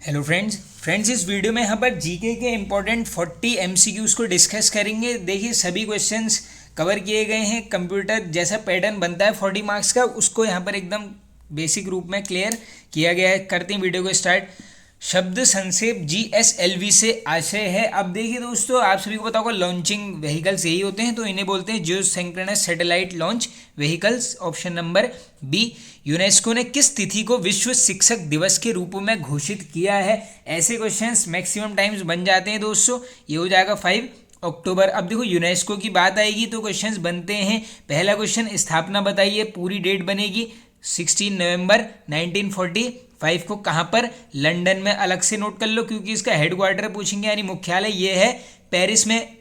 Hello friends इस video में यहाँ पर जीके के इम्पोर्टेंट 40 एमसीक्यूज़ को डिस्कस करेंगे। देखिए सभी क्वेश्चंस कवर किए गए हैं। कंप्यूटर जैसा पैटर्न बनता है 40 मार्क्स का, उसको यहाँ पर एकदम बेसिक रूप में क्लियर किया गया है। करते हैं वीडियो को स्टार्ट। शब्द संक्षेप GSLV से आशय है। अब देखिए दोस्तों, आप सभी को पता होगा लॉन्चिंग व्हीकल्स यही होते हैं, तो इन्हें बोलते हैं geosynchronous satellite launch vehicles. Option number B. UNESCO ने किस तिथि को विश्व शिक्षक दिवस के रूप में घोषित किया है? ऐसे क्वेश्चंस मैक्सिमम टाइम्स बन जाते हैं दोस्तों। ये हो जाएगा 5 अक्टूबर। अब देखो यूनेस्को की बात आएगी तो क्वेश्चंस बनते हैं। पहला क्वेश्चन स्थापना बताइए, पूरी डेट बनेगी 16 नवंबर 1945 को। कहाँ पर? लंदन में। अलग से नोट कर लो क्योंकि इसका हेडक्वार्टर पूछेंगे, यानी मुख्यालय ये है पेरिस में।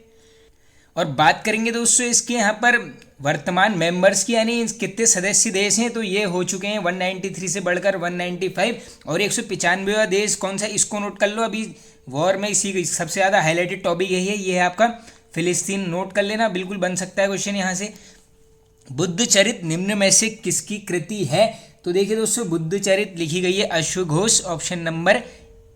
और बात करेंगे दोस्तों इसके यहाँ पर वर्तमान मेंबर्स की, यानी कितने सदस्य देश हैं, तो ये हो चुके हैं 193 से बढ़कर 195। और 195वां देश कौन सा, इसको नोट कर लो। अभी वॉर में इसी सबसे ज़्यादा हाईलाइटेड टॉपिक यही है, ये है आपका फिलिस्तीन। नोट कर लेना, बिल्कुल बन सकता है क्वेश्चन यहाँ से। बुद्ध चरित निम्न में से किसकी कृति है? तो देखिए दोस्तों, बुद्ध चरित लिखी गई है अश्वघोष। Option number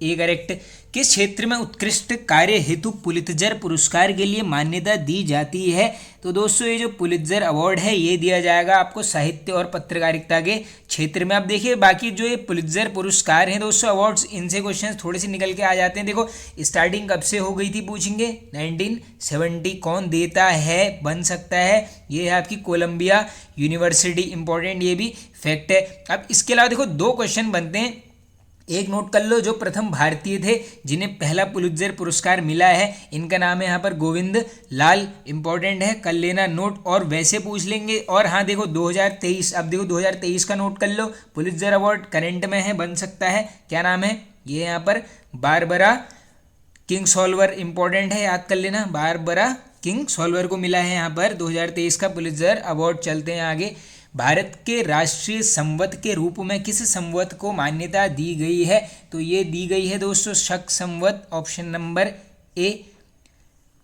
A correct. किस क्षेत्र में उत्कृष्ट कार्य हेतु पुलित्जर पुरस्कार के लिए मान्यता दी जाती है? तो दोस्तों ये जो पुलित्जर अवार्ड है ये दिया जाएगा आपको साहित्य और पत्रकारिता के क्षेत्र में। अब देखिए बाकी जो ये पुलित्जर पुरस्कार हैं दोस्तों, अवार्ड्स, इनसे क्वेश्चन थोड़े से निकल के आ जाते हैं। देखो स्टार्टिंग कब से हो गई थी पूछेंगे, 1970। कौन देता है? बन सकता है ये है आपकी कोलंबिया यूनिवर्सिटी। इंपॉर्टेंट ये भी फैक्ट है। अब इसके अलावा देखो दो क्वेश्चन बनते हैं, एक नोट कर लो। जो प्रथम भारतीय थे जिन्हें पहला पुलित्जर पुरस्कार मिला है, इनका नाम है यहाँ पर गोविंद लाल। इंपॉर्टेंट है, कर लेना नोट। और वैसे पूछ लेंगे। और हाँ देखो 2023, अब देखो 2023 का नोट कर लो। पुलित्जर अवार्ड करंट में है, बन सकता है। क्या नाम है? ये यहाँ पर बारबरा किंगसोल्वर। इंपॉर्टेंट है, याद कर लेना। बारबरा किंगसोल्वर को मिला है यहाँ पर 2023 का पुलित्जर अवार्ड। चलते हैं आगे। भारत के राष्ट्रीय संवत के रूप में किस संवत को मान्यता दी गई है? तो ये दी गई है दोस्तों Shaka Samvat. Option number A.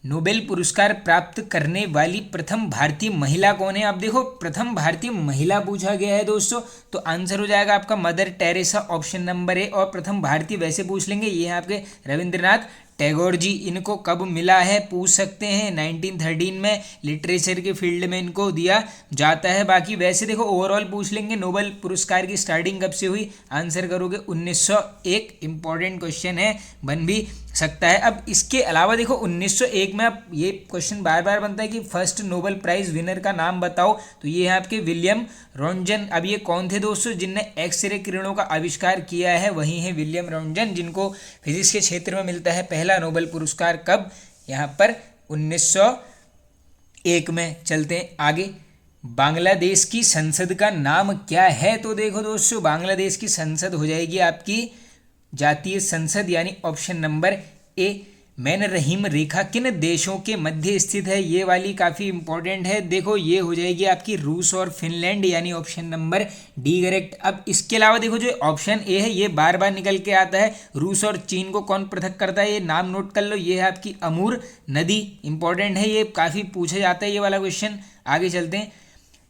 Nobel पुरस्कार प्राप्त करने वाली प्रथम भारतीय महिला कौन है? अब देखो प्रथम भारतीय महिला पूछा गया है दोस्तों, तो आंसर हो जाएगा आपका मदर टेरेसा। ऑप्शन नंबर ए। और प्रथम भारतीय वैसे पूछ लेंगे, ये है आपके रविंद्रनाथ टैगोर जी। इनको कब मिला है पूछ सकते हैं, 1913 में लिटरेचर के फील्ड में इनको दिया जाता है। बाकी वैसे देखो ओवरऑल पूछ लेंगे, नोबेल पुरस्कार की स्टार्टिंग कब से हुई, आंसर करोगे 1901। इंपॉर्टेंट क्वेश्चन है, बन भी सकता है। अब इसके अलावा देखो 1901 में, अब ये क्वेश्चन बार बार बनता है कि फर्स्ट नोबेल प्राइज विनर का नाम बताओ, तो ये है आपके विलियम रॉन्जन। अब ये कौन थे दोस्तों जिनने एक्सरे किरणों का आविष्कार किया है? वही है विलियम रॉन्जन, जिनको फिजिक्स के क्षेत्र में मिलता है पहला नोबेल पुरस्कार। कब? यहाँ पर 1901 में। चलते हैं आगे। बांग्लादेश की संसद का नाम क्या है? तो देखो दोस्तों, बांग्लादेश की संसद हो जाएगी आपकी जातीय संसद, यानी ऑप्शन नंबर ए। मैन रहीम रेखा किन देशों के मध्य स्थित है? ये वाली काफ़ी इंपॉर्टेंट है। देखो ये हो जाएगी आपकी रूस और फिनलैंड, यानी ऑप्शन नंबर डी करेक्ट। अब इसके अलावा देखो जो ऑप्शन ए है ये बार बार निकल के आता है। रूस और चीन को कौन पृथक करता है? ये नाम नोट कर लो, ये है आपकी अमूर नदी। इंपॉर्टेंट है, ये काफ़ी पूछा जाता है ये वाला क्वेश्चन। आगे चलते हैं।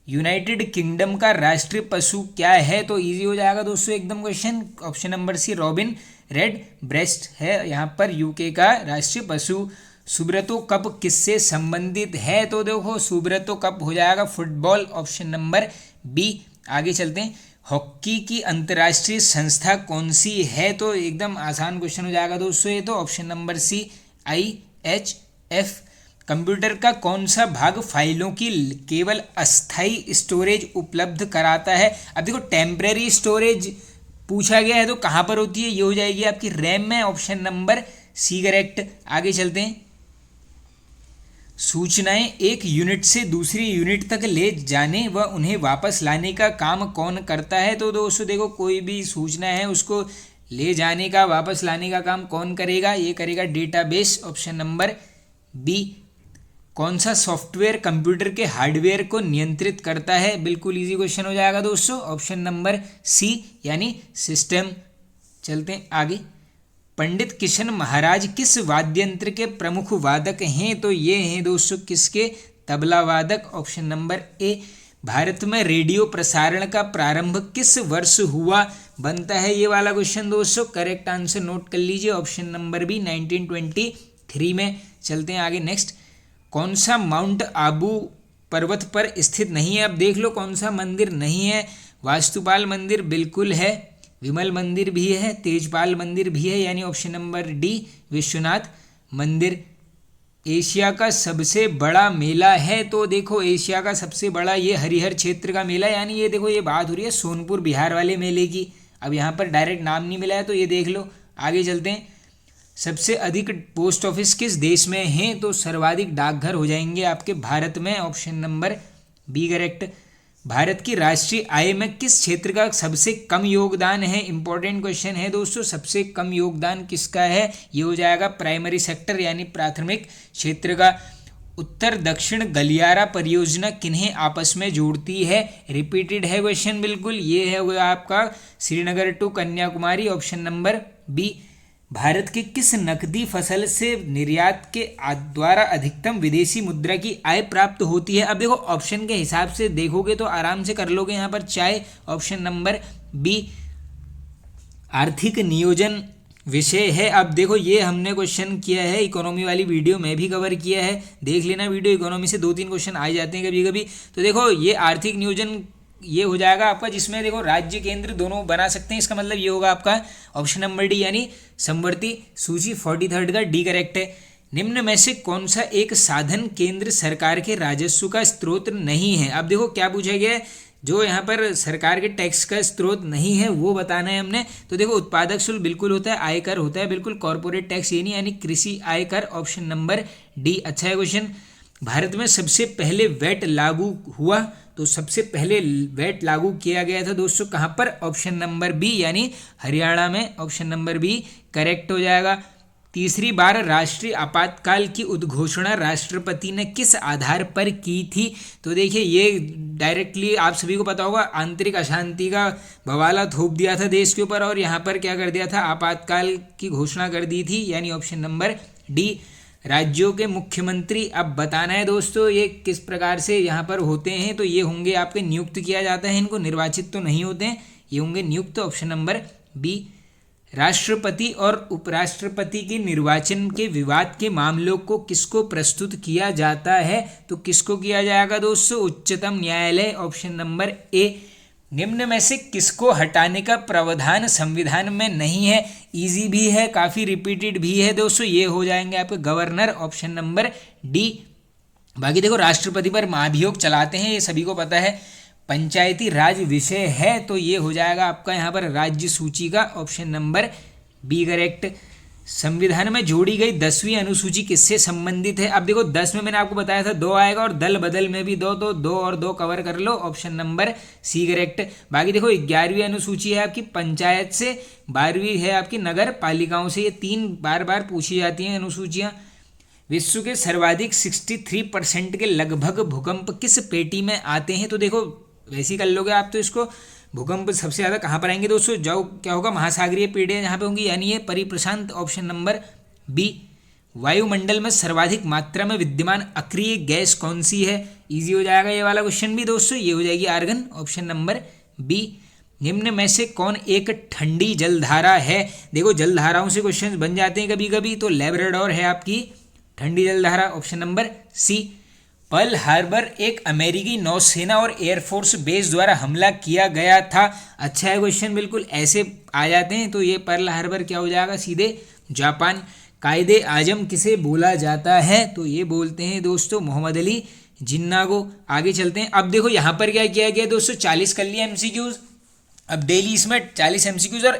यूनाइटेड किंगडम का राष्ट्रीय पशु क्या है? तो इजी हो जाएगा दोस्तों एकदम question. Option number C, robin redbreast है यहाँ पर यूके का राष्ट्रीय पशु। सुब्रतो कप किससे संबंधित है? तो देखो सुब्रतो कप हो जाएगा फुटबॉल। Option number B. आगे चलते हैं। हॉकी की अंतर्राष्ट्रीय संस्था कौन सी है? तो एकदम आसान क्वेश्चन हो जाएगा दोस्तों ये तो। Option number C, IHF। Computer का कौन सा भाग फाइलों की केवल अस्थायी स्टोरेज उपलब्ध कराता है? अब देखो टेम्परेरी स्टोरेज पूछा गया है, तो कहाँ पर होती है? ये हो जाएगी आपकी रैम में। Option number C correct. आगे चलते हैं। सूचनाएं एक यूनिट से दूसरी यूनिट तक ले जाने व उन्हें वापस लाने का काम कौन करता है? तो दोस्तों देखो कोई भी सूचना है उसको ले जाने का, वापस लाने का काम कौन करेगा? ये करेगा डेटाबेस। Option number B. कौन सा सॉफ्टवेयर कंप्यूटर के हार्डवेयर को नियंत्रित करता है? बिल्कुल इजी क्वेश्चन हो जाएगा दोस्तों। ऑप्शन नंबर सी, यानी सिस्टम। चलते हैं आगे। पंडित किशन महाराज किस वाद्य यंत्र के प्रमुख वादक हैं? तो ये हैं दोस्तों किसके? तबला वादक। ऑप्शन नंबर ए। भारत में रेडियो प्रसारण का प्रारंभ किस वर्ष हुआ, बनता है ये वाला क्वेश्चन दोस्तों। करेक्ट आंसर नोट कर लीजिए, ऑप्शन नंबर बी 1923 में। चलते हैं आगे नेक्स्ट। कौन सा माउंट आबू पर्वत पर स्थित नहीं है, अब देख लो कौन सा मंदिर नहीं है। वास्तुपाल मंदिर बिल्कुल है, विमल मंदिर भी है, तेजपाल मंदिर भी है, यानी ऑप्शन नंबर डी विश्वनाथ मंदिर। एशिया का सबसे बड़ा मेला है, तो देखो एशिया का सबसे बड़ा ये हरिहर क्षेत्र का मेला, यानी ये देखो ये बात हो रही है सोनपुर बिहार वाले मेले की। अब यहाँ पर डायरेक्ट नाम नहीं मिला है तो ये देख लो। आगे चलते हैं। सबसे अधिक पोस्ट ऑफिस किस देश में हैं, तो सर्वाधिक डाकघर हो जाएंगे आपके भारत में, option number B correct. Bharat की राष्ट्रीय आय में किस क्षेत्र का सबसे कम योगदान है, इंपॉर्टेंट क्वेश्चन है दोस्तों। सबसे कम योगदान किसका है, ये हो जाएगा प्राइमरी सेक्टर यानी प्राथमिक क्षेत्र का। उत्तर दक्षिण गलियारा परियोजना किन्हें आपस में जोड़ती है, रिपीटेड है क्वेश्चन बिल्कुल। ये है वो आपका Srinagar to Kanyakumari, option number B. Bharat के किस नकदी फसल से निर्यात के द्वारा अधिकतम विदेशी मुद्रा की आय प्राप्त होती है, अब देखो ऑप्शन के हिसाब से देखोगे तो आराम से कर लोगे यहाँ पर चाय, ऑप्शन नंबर बी। आर्थिक नियोजन विषय है, अब देखो ये हमने क्वेश्चन किया है इकोनॉमी वाली वीडियो में भी कवर किया है, देख लेना वीडियो। इकोनॉमी से 2-3 क्वेश्चन आ जाते हैं कभी कभी। तो देखो ये आर्थिक नियोजन ये हो जाएगा आपका, जिसमें देखो राज्य केंद्र दोनों बना सकते हैं। इसका मतलब ये होगा आपका ऑप्शन नंबर डी यानी समवर्ती सूची 43 का डी करेक्ट है। निम्न में से कौन सा एक साधन केंद्र सरकार के राजस्व का स्रोत नहीं है, अब देखो क्या पूछा गया है, जो यहाँ पर सरकार के टैक्स का स्रोत नहीं है वो बताना है हमने। तो देखो उत्पादक शुल्क बिल्कुल होता है, आयकर होता है बिल्कुल, कॉर्पोरेट टैक्स ये नहीं, यानी कृषि आयकर, ऑप्शन नंबर डी अच्छा है क्वेश्चन। भारत में सबसे पहले वैट लागू हुआ, तो सबसे पहले वैट लागू किया गया था दोस्तों कहाँ पर, ऑप्शन नंबर बी यानी हरियाणा में, ऑप्शन नंबर बी करेक्ट हो जाएगा। तीसरी बार राष्ट्रीय आपातकाल की उद्घोषणा राष्ट्रपति ने किस आधार पर की थी, तो देखिए ये डायरेक्टली आप सभी को पता होगा, आंतरिक अशांति का बवाला थोप दिया था देश के ऊपर और यहाँ पर क्या कर दिया था, आपातकाल की घोषणा कर दी थी, यानी ऑप्शन नंबर डी। राज्यों के मुख्यमंत्री अब बताना है दोस्तों ये किस प्रकार से यहाँ पर होते हैं, तो ये होंगे आपके नियुक्त किया जाता है इनको, निर्वाचित तो नहीं होते हैं, ये होंगे नियुक्त, ऑप्शन नंबर बी। राष्ट्रपति और उपराष्ट्रपति के निर्वाचन के विवाद के मामलों को किसको प्रस्तुत किया जाता है, तो किसको किया जाएगा दोस्तों, उच्चतम न्यायालय, ऑप्शन नंबर ए। निम्न में से किसको हटाने का प्रावधान संविधान में नहीं है, इजी भी है काफ़ी रिपीटेड भी है दोस्तों, ये हो जाएंगे आपके गवर्नर, ऑप्शन नंबर डी। बाकी देखो राष्ट्रपति पर महाभियोग चलाते हैं ये सभी को पता है, पंचायती राज विषय है, तो ये हो जाएगा आपका यहाँ पर राज्य सूची का, ऑप्शन नंबर बी करेक्ट। संविधान में जोड़ी गई 10वीं अनुसूची किससे संबंधित है, अब देखो 10 में मैंने आपको बताया था 2 आएगा और दल बदल में भी 2, तो 2 और 2 कवर कर लो, ऑप्शन नंबर सी करेक्ट। बाकी देखो 11वीं अनुसूची है आपकी पंचायत से, 12वीं है आपकी नगर पालिकाओं से, ये 3 बार बार पूछी जाती हैं अनुसूचियाँ। विश्व के सर्वाधिक 63% के लगभग भूकंप किस पेटी में आते हैं, तो देखो वैसे ही कर लोगे आप, तो इसको भूकंप सबसे ज़्यादा कहाँ पर आएंगे दोस्तों, जो क्या होगा महासागरीय पेड़ियाँ जहाँ पे होंगी, यानी ये परिप्रशांत, ऑप्शन नंबर बी। वायुमंडल में सर्वाधिक मात्रा में विद्यमान अक्रिय गैस कौन सी है, इजी हो जाएगा ये वाला क्वेश्चन भी दोस्तों, ये हो जाएगी आर्गन, ऑप्शन नंबर बी। निम्न में से कौन एक ठंडी जलधारा है, देखो जलधाराओं से क्वेश्चन बन जाते हैं कभी कभी, तो लैब्राडोर है आपकी ठंडी जलधारा, option number C. Pearl Harbor एक अमेरिकी नौसेना और एयरफोर्स बेस द्वारा हमला किया गया था, अच्छा है क्वेश्चन बिल्कुल, ऐसे आ जाते हैं, तो ये पर्ल हार्बर क्या हो जाएगा सीधे जापान। कायदे आजम किसे बोला जाता है, तो ये बोलते हैं दोस्तों मोहम्मद अली जिन्ना को। आगे चलते हैं। अब देखो यहाँ पर क्या किया गया दोस्तों, 40 कर लिए एमसीक्यूज, अब डेली इसमें 40 एमसीक्यूज और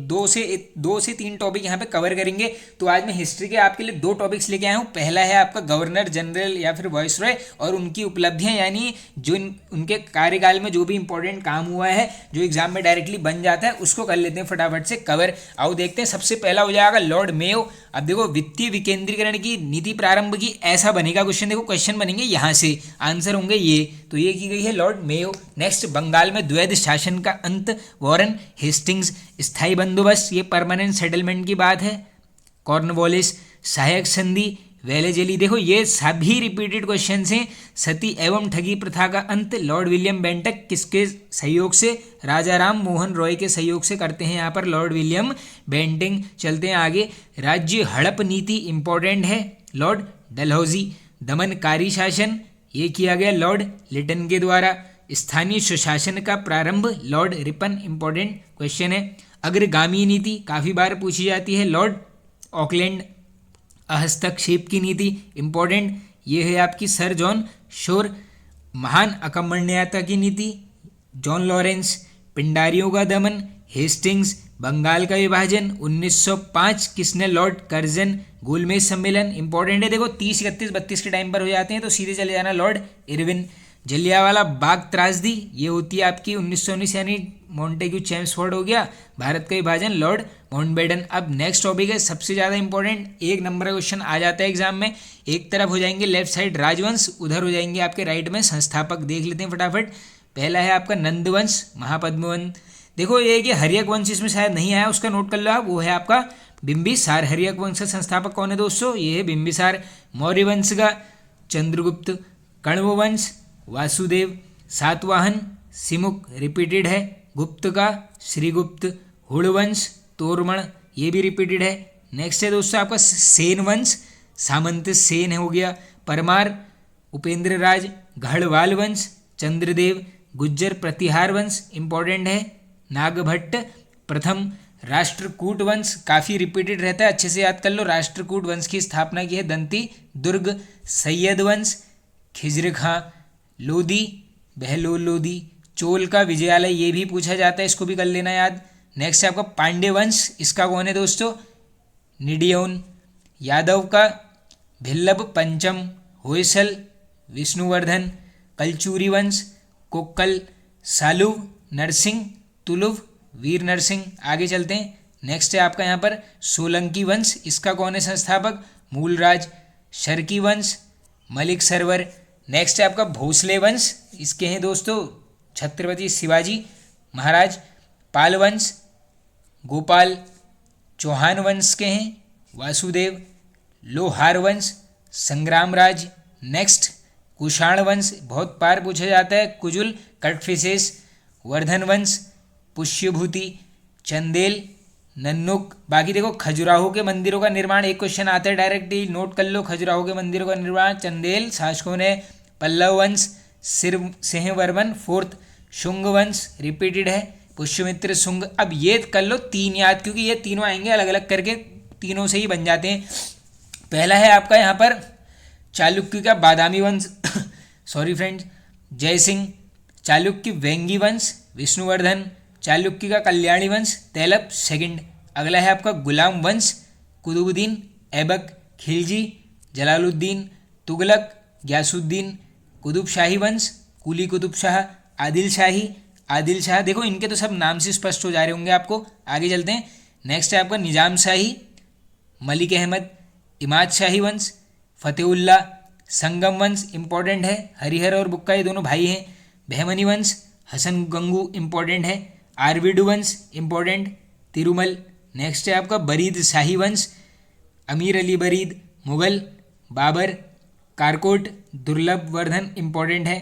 2 से 3 टॉपिक यहाँ पे कवर करेंगे। तो आज मैं हिस्ट्री के आपके लिए 2 टॉपिक्स लेके आया हूँ। पहला है आपका गवर्नर जनरल या फिर वाइसरॉय और उनकी उपलब्धियाँ, यानी जो उनके कार्यकाल में जो भी इंपॉर्टेंट काम हुआ है जो एग्जाम में डायरेक्टली बन जाता है, उसको कर लेते हैं फटाफट से कवर। आओ देखते हैं। सबसे पहला हो जाएगा लॉर्ड मेयो। अब देखो वित्तीय विकेंद्रीकरण की नीति प्रारंभ की, ऐसा बनेगा क्वेश्चन, देखो क्वेश्चन बनेंगे यहाँ से, आंसर होंगे ये, तो ये की गई है लॉर्ड मेयो। नेक्स्ट, बंगाल में द्वैध शासन का अंत, वॉरेन हेस्टिंग्स। स्थायी बंदोबस्त, ये परमानेंट सेटलमेंट की बात है, कॉर्नवालिस। सहायक संधि, वेलेजली। देखो ये सभी रिपीटेड क्वेश्चन हैं। सती एवं ठगी प्रथा का अंत लॉर्ड विलियम बेंटक किसके सहयोग से? राजा राम मोहन रॉय के सहयोग से करते हैं यहाँ पर लॉर्ड विलियम बेंटिंग। चलते हैं आगे। राज्य हड़प नीति इंपॉर्टेंट है, लॉर्ड डलहौजी। दमनकारी शासन ये किया गया लॉर्ड लिटन के द्वारा। स्थानीय स्वशासन का प्रारंभ लॉर्ड रिपन, इंपॉर्टेंट क्वेश्चन है। अग्रगामी नीति काफ़ी बार पूछी जाती है, लॉर्ड ऑकलैंड। हस्तक्षेप की नीति इंपॉर्टेंट, ये है आपकी सर जॉन शोर। महान अकर्मण्यता की नीति जॉन लॉरेंस। पिंडारियों का दमन हेस्टिंग्स। बंगाल का विभाजन 1905 किसने? Lord Curzon. गोलमेज सम्मेलन इंपॉर्टेंट है। देखो 30, 31, 32 के टाइम पर हो जाते हैं तो सीधे चले जाना लॉर्ड इरविन। जलियांवाला बाग त्रासदी ये होती है आपकी 1919 यानी मॉन्टेग्यू चेम्सफोर्ड हो गया। भारत का विभाजन लॉर्ड माउंटबेटन। अब नेक्स्ट टॉपिक है सबसे ज़्यादा इंपॉर्टेंट, एक नंबर का क्वेश्चन आ जाता है एग्जाम में। एक तरफ हो जाएंगे लेफ्ट साइड राजवंश, उधर हो जाएंगे आपके राइट में संस्थापक। देख लेते हैं फटाफट। पहला है आपका नंदवंश महापद्मवंश। देखो ये कि हर्यक वंश इसमें शायद नहीं आया, उसका नोट कर लो आप, वो है आपका बिंबिसार। हर्यक वंश का संस्थापक कौन है दोस्तों? ये है बिंबिसार। मौर्य वंश का चंद्रगुप्त। कण्व वंश वासुदेव। सातवाहन सिमुक रिपीटेड है। गुप्त का श्रीगुप्त। हुड़वंश तोरमण ये भी रिपीटेड है। नेक्स्ट है दोस्तों आपका सेन वंश, सामंत सेन हो गया। परमार उपेंद्र राज। गढ़वाल वंश चंद्रदेव। गुज्जर प्रतिहार वंश इंपॉर्टेंट है, नागभट्ट प्रथम। राष्ट्रकूट वंश काफ़ी रिपीटेड रहता है, अच्छे से याद कर लो। राष्ट्रकूट वंश की स्थापना की है दंती दुर्ग। सैयद वंश खिज्र खां। लोदी बहलोल लोदी। चोल का विजयालय ये भी पूछा जाता है, इसको भी कर लेना याद। नेक्स्ट है आपका पांड्य वंश, इसका कौन है दोस्तों? निडियोन। यादव का भिल्लभ पंचम। होयसल विष्णुवर्धन। कलचूरी वंश कोक्कल। सालुव नरसिंह तुलुव वीर नरसिंह। आगे चलते हैं। नेक्स्ट है आपका यहाँ पर सोलंकी वंश, इसका कौन है संस्थापक? मूलराज। शर्की वंश मलिक सरवर। नेक्स्ट है आपका भोसले वंश, इसके हैं दोस्तों छत्रपति शिवाजी महाराज। पाल वंश गोपाल। चौहान वंश के हैं वासुदेव। लोहार वंश संग्रामराज। नेक्स्ट कुषाण वंश बहुत बार पूछा जाता है, कुजुल कटफिसेस। वर्धन वंश पुष्यभूति। चंदेल नन्नुक। बाकी देखो खजुराहो के मंदिरों का निर्माण, एक क्वेश्चन आता है डायरेक्टली, नोट कर लो। खजुराहो के मंदिरों का निर्माण चंदेल शासकों ने। पल्लव वंश सिंहवर्मन फोर्थ। शुंग वंश रिपीटेड है, पुष्यमित्र शुंग। अब ये कर लो तीन याद, क्योंकि ये तीनों आएंगे अलग अलग करके, तीनों से ही बन जाते हैं। पहला है आपका यहाँ पर चालुक्य का बादामी वंश सॉरी फ्रेंड्स जय सिंह। चालुक्य वेंगी वंश विष्णुवर्धन। चालुक्य का कल्याणी वंश तैलप सेकंड। अगला है आपका गुलाम वंश कुतुबुद्दीन ऐबक। खिलजी जलालुद्दीन। तुगलक ग्यासुद्दीन। कुतुब शाही वंश कुली कुतुब शाह। आदिल शाह। देखो इनके तो सब नाम से स्पष्ट हो जा रहे होंगे आपको। आगे चलते हैं। नेक्स्ट है आपका निजाम शाही मलिक अहमद। इमाद शाही वंश फतेहुल्ला। संगम वंश इंपॉर्टेंट है, हरिहर और बुक्का ये दोनों भाई हैं। बहमनी वंश हसन गंगू इंपॉर्टेंट है। आरविडु वंश इंपॉर्टेंट तिरुमल। नेक्स्ट है आपका बरीद शाही वंश अमीर अली बरीद मुगल। बाबर कारकोट दुर्लभ वर्धन इंपॉर्टेंट है।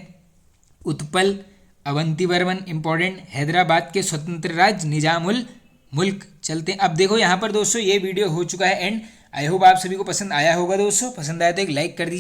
उत्पल अवंती वर्मन इंपॉर्टेंट। हैदराबाद के स्वतंत्र राज्य निजामुल मुल्क। चलते हैं अब देखो यहाँ पर दोस्तों ये वीडियो हो चुका है एंड। आई होप आप सभी को पसंद आया होगा दोस्तों। पसंद आया तो एक लाइक कर दीजिए।